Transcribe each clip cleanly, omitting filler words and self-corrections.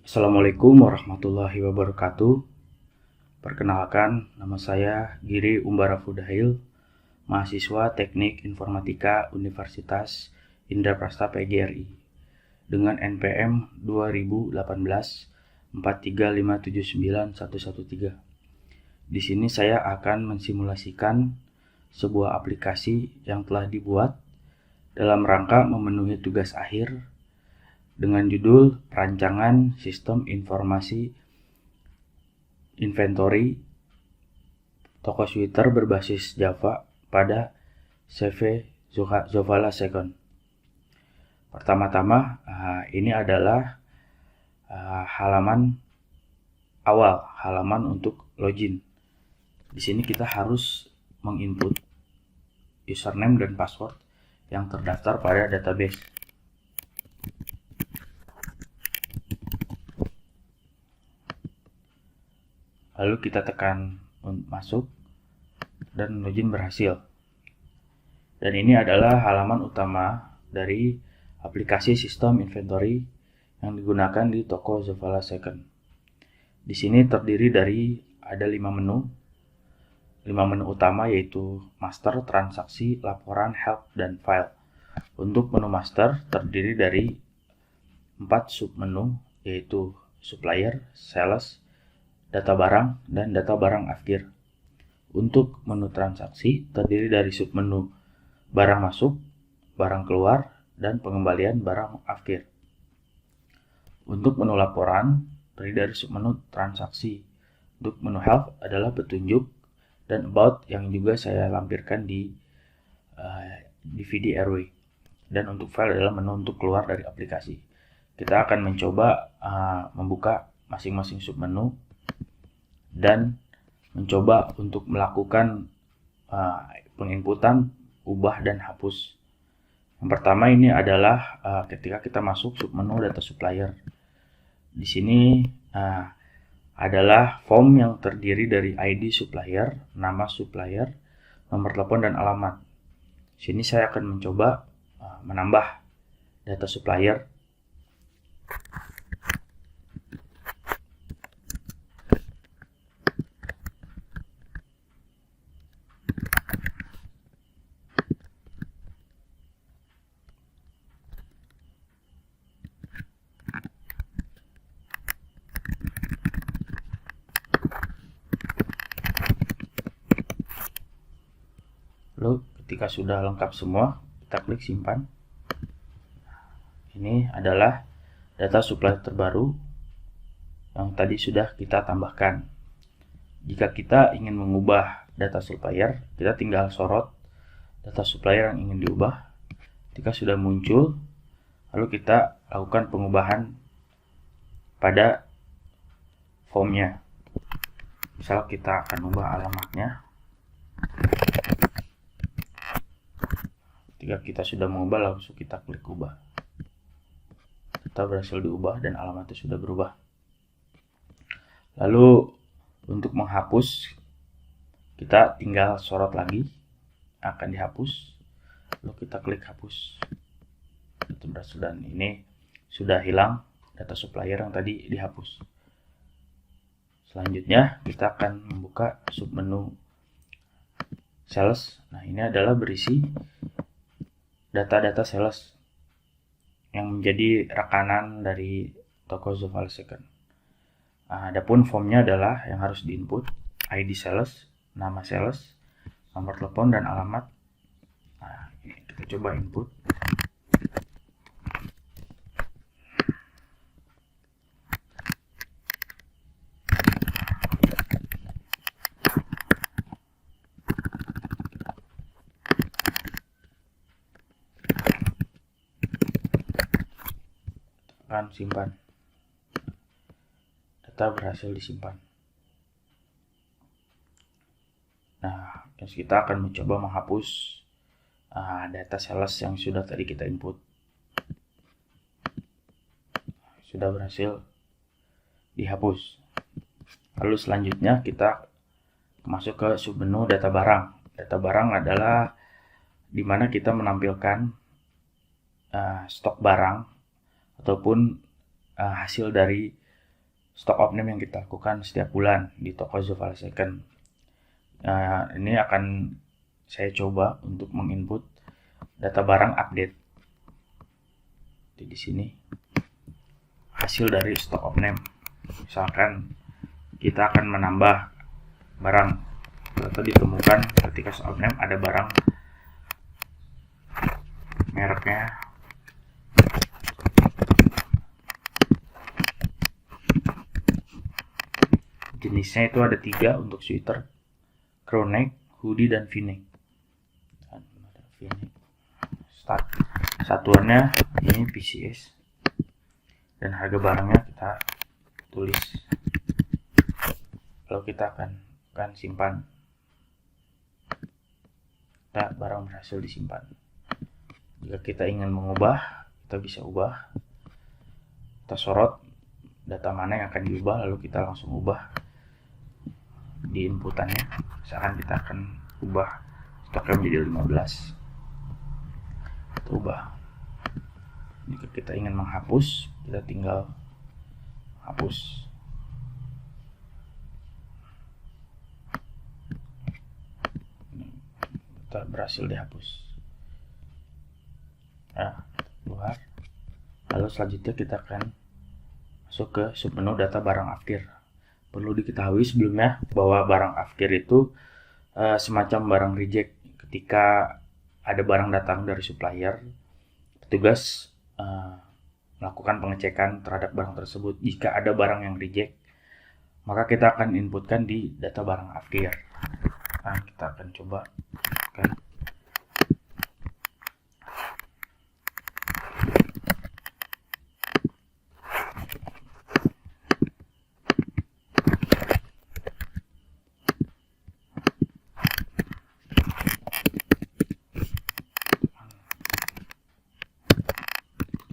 Assalamualaikum warahmatullahi wabarakatuh. Perkenalkan, nama saya Giri Umbara Fudail, mahasiswa Teknik Informatika Universitas Indraprastha PGRI dengan NPM 2018 435791113. Di sini saya akan mensimulasikan sebuah aplikasi yang telah dibuat dalam rangka memenuhi tugas akhir dengan judul Perancangan Sistem Informasi Inventory toko Twitter berbasis Java pada CV Zovala Second. Pertama-tama, ini adalah halaman awal, halaman untuk login. Di sini kita harus menginput username dan password yang terdaftar pada database. Lalu kita tekan masuk dan login berhasil. Dan ini adalah halaman utama dari aplikasi sistem inventory yang digunakan di toko Zovala Second. Di sini terdiri dari ada 5 menu. 5 menu utama yaitu master, transaksi, laporan, help, dan file. Untuk menu master terdiri dari 4 submenu yaitu supplier, sales, data barang, dan data barang akhir. Untuk menu transaksi terdiri dari submenu barang masuk, barang keluar, dan pengembalian barang akhir. Untuk menu laporan terdiri dari submenu transaksi. Untuk menu help adalah petunjuk dan about yang juga saya lampirkan di DVD Airway. Dan untuk file adalah menu untuk keluar dari aplikasi. Kita akan mencoba membuka masing-masing submenu dan mencoba untuk melakukan penginputan, ubah, dan hapus. Yang pertama ini adalah ketika kita masuk submenu data supplier. Di sini adalah form yang terdiri dari ID supplier, nama supplier, nomor telepon, dan alamat. Di sini saya akan mencoba menambah data supplier. Lalu ketika sudah lengkap semua, kita klik simpan. Ini adalah data supplier terbaru yang tadi sudah kita tambahkan. Jika kita ingin mengubah data supplier, kita tinggal sorot data supplier yang ingin diubah. Ketika sudah muncul, lalu kita lakukan pengubahan pada formnya. Misal kita akan ubah alamatnya. Ketika kita sudah mengubah, langsung kita klik ubah. Data berhasil diubah dan alamatnya sudah berubah. Lalu untuk menghapus, kita tinggal sorot lagi, akan dihapus. Lalu kita klik hapus. Data berhasil, dan ini sudah hilang data supplier yang tadi dihapus. Selanjutnya kita akan membuka submenu sales. Nah, ini adalah berisi data-data sales yang menjadi rekanan dari toko Zovala Second. Adapun formnya adalah yang harus diinput ID sales, nama sales, nomor telepon, dan alamat. Ini kita coba input. Akan simpan. Data berhasil disimpan. Nah, kita akan mencoba menghapus data sales yang sudah tadi kita input. Sudah berhasil dihapus. Lalu selanjutnya kita masuk ke submenu data barang. Data barang adalah di mana kita menampilkan stok barang ataupun hasil dari stock of name yang kita lakukan setiap bulan di toko Zufala Second. Ini akan saya coba untuk menginput data barang update. Di sini hasil dari stock of name. Misalkan kita akan menambah barang atau ditemukan ketika stock of name ada barang mereknya jenisnya itu ada 3 untuk sweater, crewneck, hoodie, dan v-neck. Satuannya ini PCS dan harga barangnya kita tulis, lalu kita akan simpan. Barang berhasil disimpan. Jika kita ingin mengubah, kita bisa ubah. Kita sorot data mana yang akan diubah, lalu kita langsung ubah di inputannya. Misalkan kita akan ubah stoknya menjadi 15, kita ubah. Jika kita ingin menghapus, kita tinggal hapus. Kita berhasil dihapus. Keluar. Lalu selanjutnya kita akan masuk ke submenu data barang afkir. Perlu diketahui sebelumnya bahwa barang afkir itu semacam barang reject. Ketika ada barang datang dari supplier, petugas melakukan pengecekan terhadap barang tersebut. Jika ada barang yang reject, maka kita akan inputkan di data barang afkir. Kita akan coba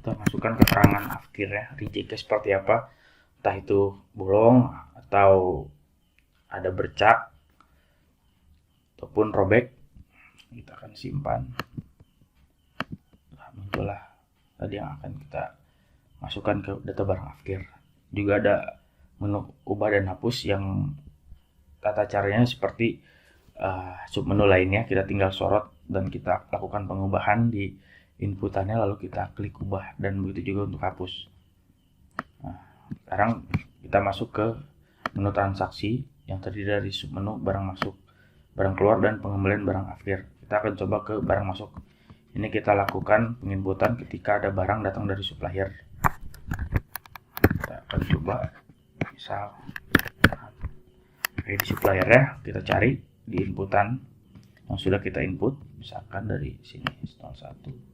masukkan keterangan afkir ya, rejectnya seperti apa, entah itu bolong atau ada bercak ataupun robek. Kita akan simpan. Muncullah tadi yang akan kita masukkan ke data barang afkir. Juga ada menu ubah dan hapus yang tata caranya seperti submenu lainnya. Kita tinggal sorot dan kita lakukan pengubahan di inputannya, lalu kita klik ubah, dan begitu juga untuk hapus. Sekarang kita masuk ke menu transaksi yang terdiri dari submenu barang masuk, barang keluar, dan pengembalian barang afkir. Kita akan coba ke barang masuk. Ini kita lakukan penginputan ketika ada barang datang dari supplier. Kita akan coba misal di supplier ya, kita cari di inputan yang sudah kita input, misalkan dari sini 01.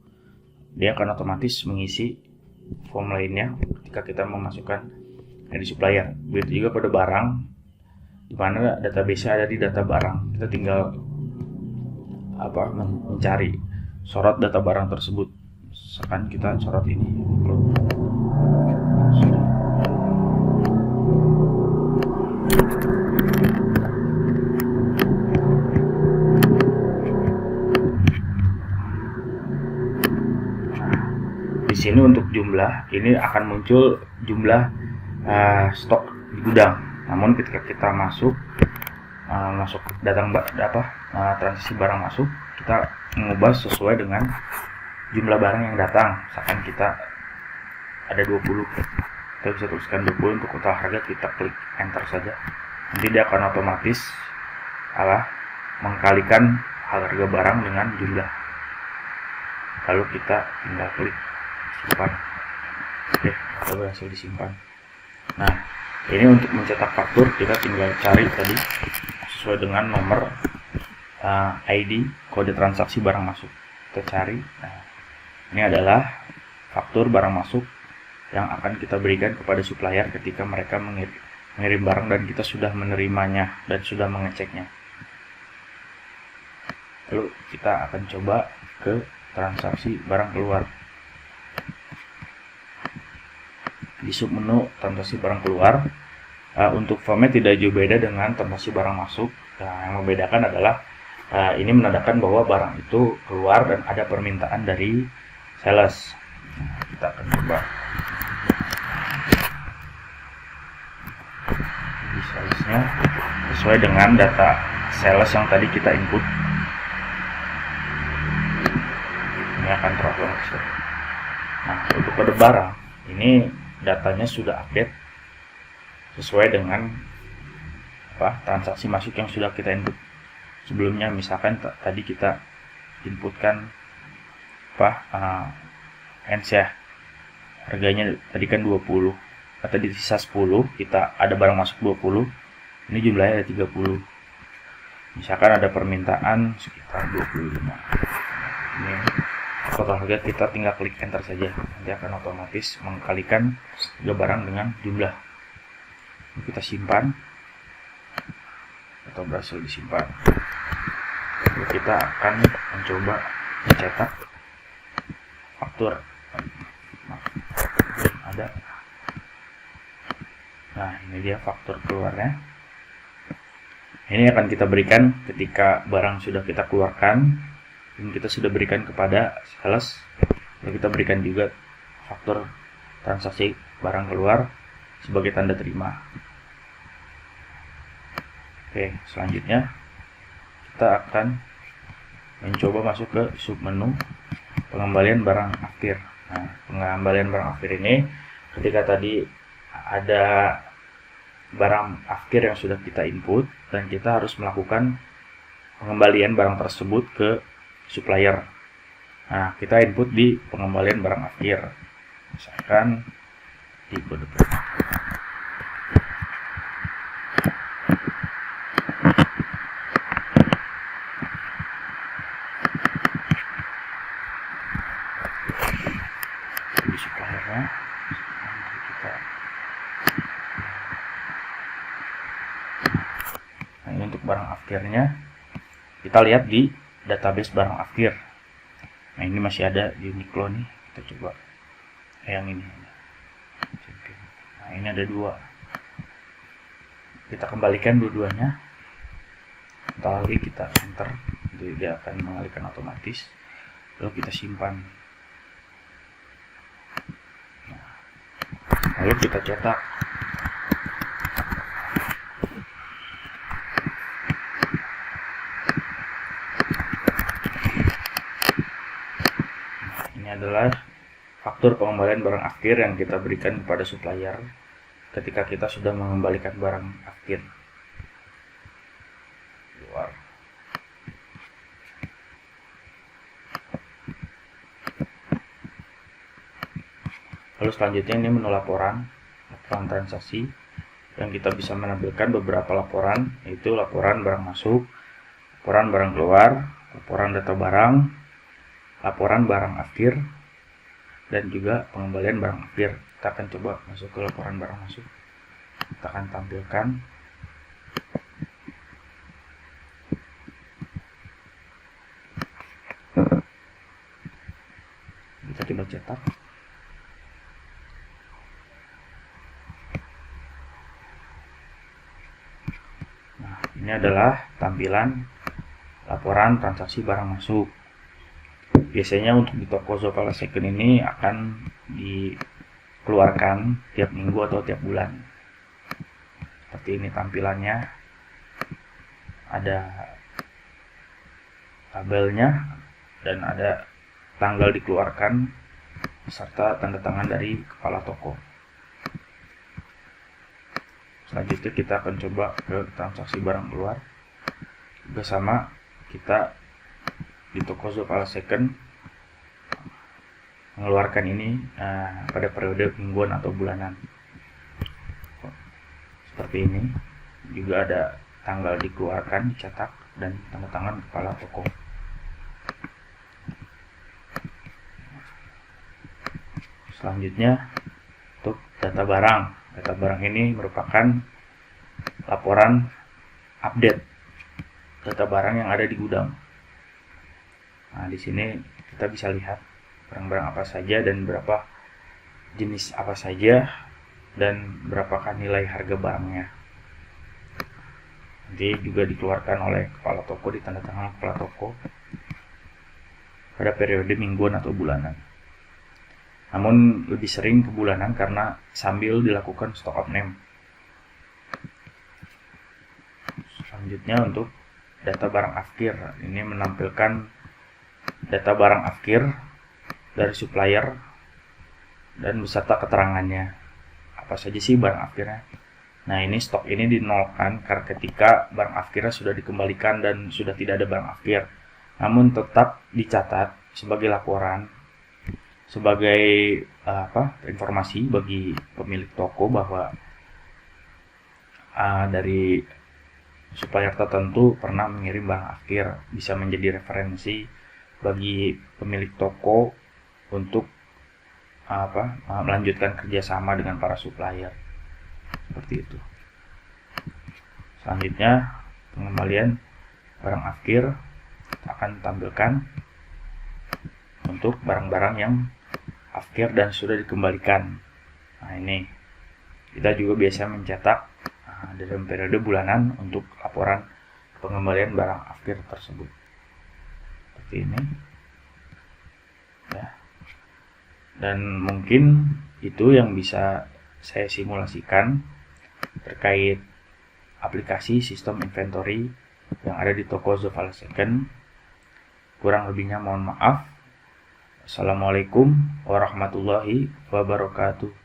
Dia akan otomatis mengisi form lainnya ketika kita memasukkan dari supplier. Begitu juga pada barang, di mana database ada di data barang. Kita tinggal mencari, sorot data barang tersebut. Misalkan kita sorot ini. Di sini untuk jumlah ini akan muncul jumlah stok di gudang. Namun ketika kita masuk transisi barang masuk, kita mengubah sesuai dengan jumlah barang yang datang. Misalkan kita ada 20, kita bisa tuliskan 20. Untuk total harga kita klik enter saja. Nanti dia akan otomatis mengkalikan harga barang dengan jumlah. Lalu kita tinggal klik simpan. Oke, kita berhasil disimpan. Nah, ini untuk mencetak faktur kita tinggal cari tadi sesuai dengan nomor ID kode transaksi barang masuk. Kita cari. Nah, ini adalah faktur barang masuk yang akan kita berikan kepada supplier ketika mereka mengirim barang dan kita sudah menerimanya dan sudah mengeceknya. Lalu kita akan coba ke transaksi barang keluar. Di submenu transaksi barang keluar, untuk formnya tidak jauh beda dengan transaksi barang masuk. Yang membedakan adalah ini menandakan bahwa barang itu keluar dan ada permintaan dari sales. Kita akan coba size-nya sesuai dengan data sales yang tadi kita input. Ini akan terotomatis. Nah, untuk kode barang ini datanya sudah update sesuai dengan transaksi masuk yang sudah kita input sebelumnya. Misalkan tadi kita inputkan hands ya, harganya tadi kan 20, tadi sisa 10, kita ada barang masuk 20, ini jumlahnya ada 30. Misalkan ada permintaan sekitar 25. Ini total harga, kita tinggal klik enter saja, nanti akan otomatis mengkalikan harga barang dengan jumlah. Ini kita simpan atau berhasil disimpan. Lalu kita akan mencoba mencetak faktur. Ada. Nah, ini dia faktur keluarnya. Ini akan kita berikan ketika barang sudah kita keluarkan dan kita sudah berikan kepada sales. Lalu kita berikan juga faktur transaksi barang keluar sebagai tanda terima. Oke, selanjutnya kita akan mencoba masuk ke submenu pengembalian barang akhir. Nah, pengembalian barang akhir ini ketika tadi ada barang akhir yang sudah kita input dan kita harus melakukan pengembalian barang tersebut ke supplier. Nah, kita input di pengembalian barang akhir, misalkan di kode. Di suppliernya kita. Nah, ini untuk barang akhirnya kita lihat di database barang akhir. Nah, ini masih ada di Uniqlo nih, kita coba yang ini. Nah, ini ada 2, kita kembalikan dua-duanya. Setelah lagi kita enter, jadi dia akan mengalihkan otomatis. Lalu kita simpan. Nah, lalu kita cetak. Adalah faktur pengembalian barang akhir yang kita berikan kepada supplier ketika kita sudah mengembalikan barang akhir keluar. Lalu selanjutnya ini menu laporan transaksi yang kita bisa menampilkan beberapa laporan, yaitu laporan barang masuk, laporan barang keluar, laporan data barang, laporan barang akhir, dan juga pengembalian barang akhir. Kita akan coba masuk ke laporan barang masuk. Kita akan tampilkan. Kita coba cetak. Nah, ini adalah tampilan laporan transaksi barang masuk. Biasanya untuk di toko Zocala Second ini akan dikeluarkan tiap minggu atau tiap bulan. Seperti ini tampilannya. Ada tabelnya dan ada tanggal dikeluarkan serta tanda tangan dari kepala toko. Selanjutnya kita akan coba ke transaksi barang keluar. Juga sama, kita di toko Zocala Second mengeluarkan ini pada periode mingguan atau bulanan. Seperti ini. Juga ada tanggal dikeluarkan, dicetak, dan tanda tangan kepala toko. Selanjutnya untuk data barang. Data barang ini merupakan laporan update data barang yang ada di gudang. Nah, di sini kita bisa lihat barang-barang apa saja dan berapa jenis apa saja dan berapakah nilai harga barangnya. Nanti juga dikeluarkan oleh kepala toko, ditandatangan kepala toko pada periode mingguan atau bulanan. Namun lebih sering ke bulanan karena sambil dilakukan stock up name. Selanjutnya untuk data barang afkir, ini menampilkan data barang afkir dari supplier dan beserta keterangannya. Apa saja sih barang afkirnya? Nah, ini stok ini dinolkan karena ketika barang afkirnya sudah dikembalikan dan sudah tidak ada barang afkir. Namun tetap dicatat sebagai laporan, sebagai informasi bagi pemilik toko bahwa dari supplier tertentu pernah mengirim barang afkir, bisa menjadi referensi bagi pemilik toko untuk melanjutkan kerjasama dengan para supplier. Seperti itu. Selanjutnya pengembalian barang afkir akan tampilkan untuk barang-barang yang afkir dan sudah dikembalikan. Nah, ini kita juga biasa mencetak dalam periode bulanan untuk laporan pengembalian barang afkir tersebut. Seperti ini. Ya. Dan mungkin itu yang bisa saya simulasikan terkait aplikasi sistem inventory yang ada di toko Zofala Second. Kurang lebihnya mohon maaf. Assalamualaikum warahmatullahi wabarakatuh.